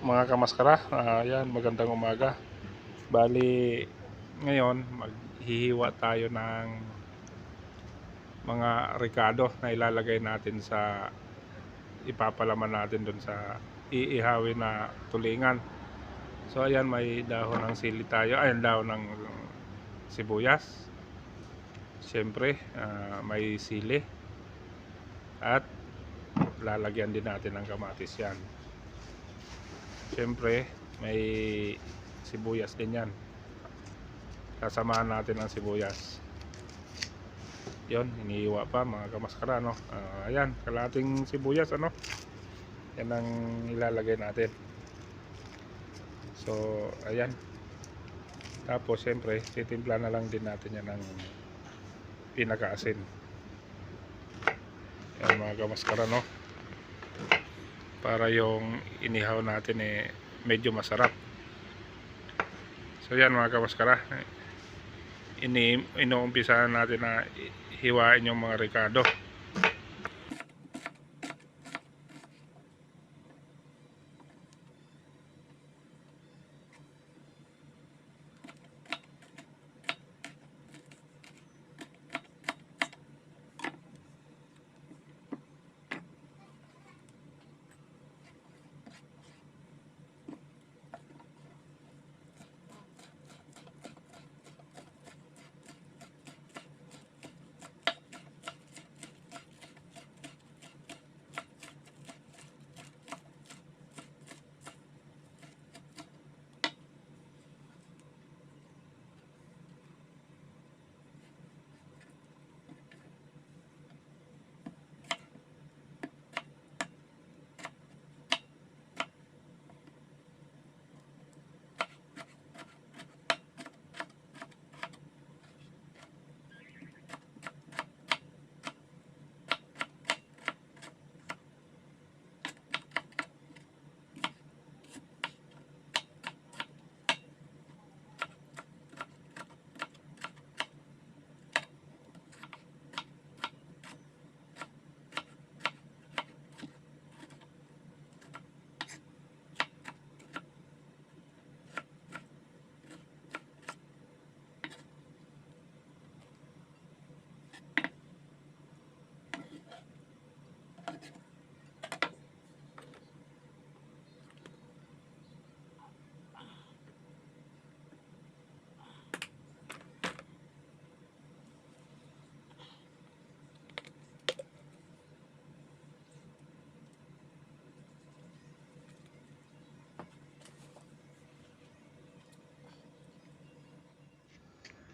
Mga kamaskara, yan, magandang umaga. Bali, ngayon maghihiwa tayo ng mga rekado na ilalagay natin sa ipapalaman natin dun sa iihawin na tulingan. So ayan, may dahon ng sili tayo, ay dahon ng sibuyas. Siyempre, may sili at lalagyan din natin ng kamatis yan. Siyempre, may sibuyas din yan. Kasamahan natin ang sibuyas. Yon, iniiwa pa mga kamaskara, no? Ayan, kalating sibuyas, ano? Yan ang ilalagay natin. So, ayan. Tapos, siyempre, titimpla na lang din natin yan ng pinakaasin. Yan mga kamaskara, no? Para yung inihaw natin medyo masarap. So yan mga kamaskara, inuumpisahan natin na hiwain yung mga rekado.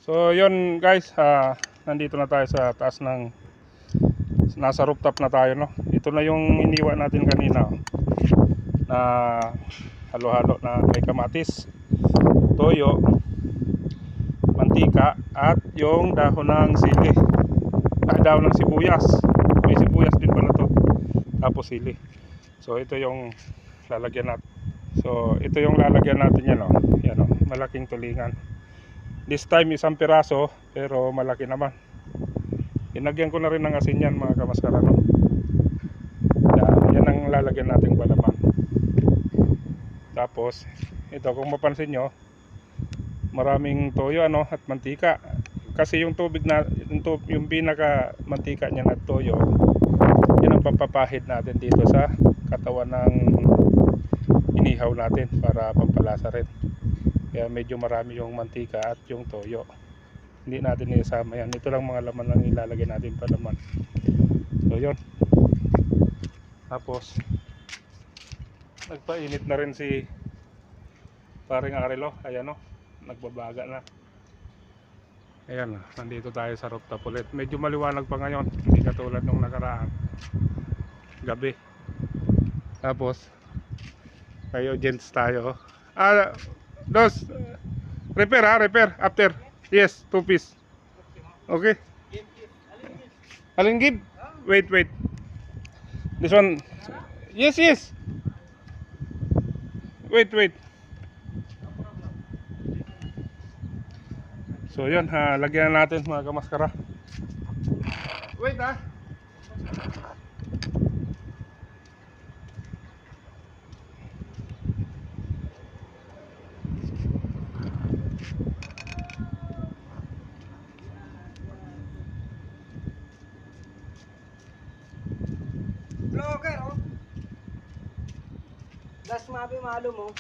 So yun guys, nandito na tayo sa taas ng, nasa rooftop na tayo, no. Ito na yung iniwa natin kanina, na halo-halo na may kamatis, toyo, mantika at yung dahon ng sili, dahon ng sibuyas. May sibuyas din pala to, tapos sili. So ito yung lalagyan natin. So ito yung lalagyan natin yan, no. Yan, no, malaking tulingan. This time isang piraso, pero malaki naman. Inagyan ko na rin ng asin yan mga kamaskara, no? Yan ang lalagyan natin palaman. Tapos ito, kung mapansin nyo, maraming toyo, ano, at mantika. Kasi yung tubig na, yung pinaka mantika niya at toyo, yan ang papapahid natin dito sa katawan ng inihaw natin para pampalasa rin. Kaya medyo marami yung mantika at yung toyo. Hindi natin isama yan. Ito lang mga laman lang ilalagay natin pa laman. So yun. Tapos nagpainit na rin si paring Arelo. Ayan, no, nagbabaga na. Ayan, nandito tayo sa rooftop ulit. Medyo maliwanag pa ngayon, hindi katulad nung nakaraan gabi. Tapos kayo gents tayo. Dos, repair, repair after. Yes, 2 piece. Okay. Alin give? Wait. This one. Yes. Wait. So yun, lagyan natin mga kamaskara. Wait, Last mapi malo mo.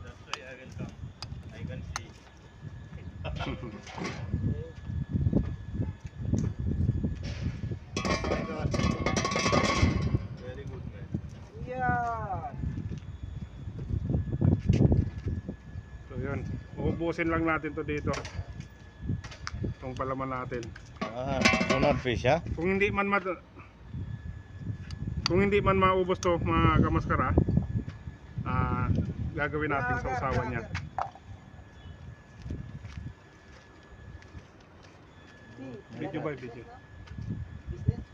That's why I will come. I can see. Very good man. Yeah. So yun, uubusin lang natin to dito. Itong palaman natin. Tuna fish ha? Kung hindi man maubos to mga kamaskara, gagawin natin sa usawan niya. Video by video. Business.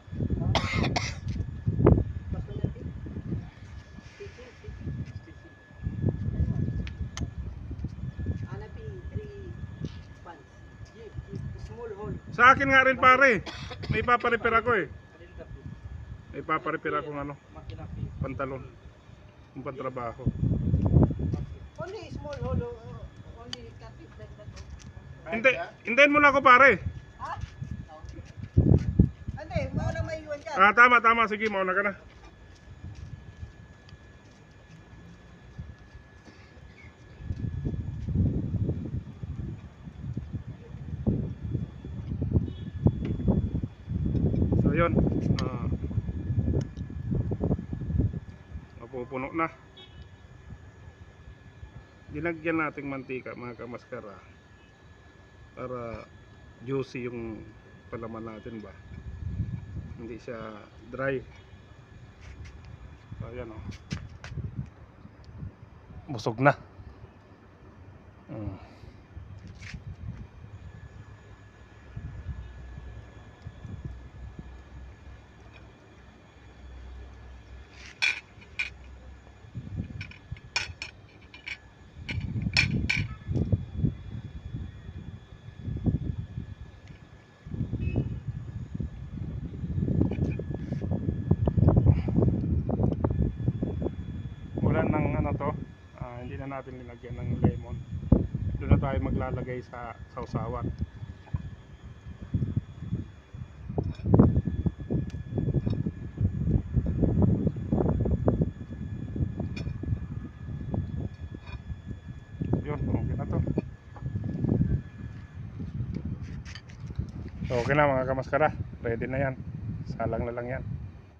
Anapi 3 pants. Jeep, small hole. Sa akin nga rin pare, may paparepair ako eh. May paparepair ako ng ano, pantalon, yung pantrabaho. Only small hole. Only kapit like that. Hintayin mo na ako pare. Ha? Hindi, mauna may iwan ka. Tama, sige, mauna ka na. So yun, mapupuno na. Dinagyan nating mantika mga kamaskara para juicy yung palaman natin ba, hindi siya dry. So ayan, busog na. Wala nang ano to, hindi na natin nilagyan ng lemon. Doon na tayo maglalagay sa sausawan. Yun, okay na to. So okay na mga kamaskara, ready na yan. Salang na lang yan.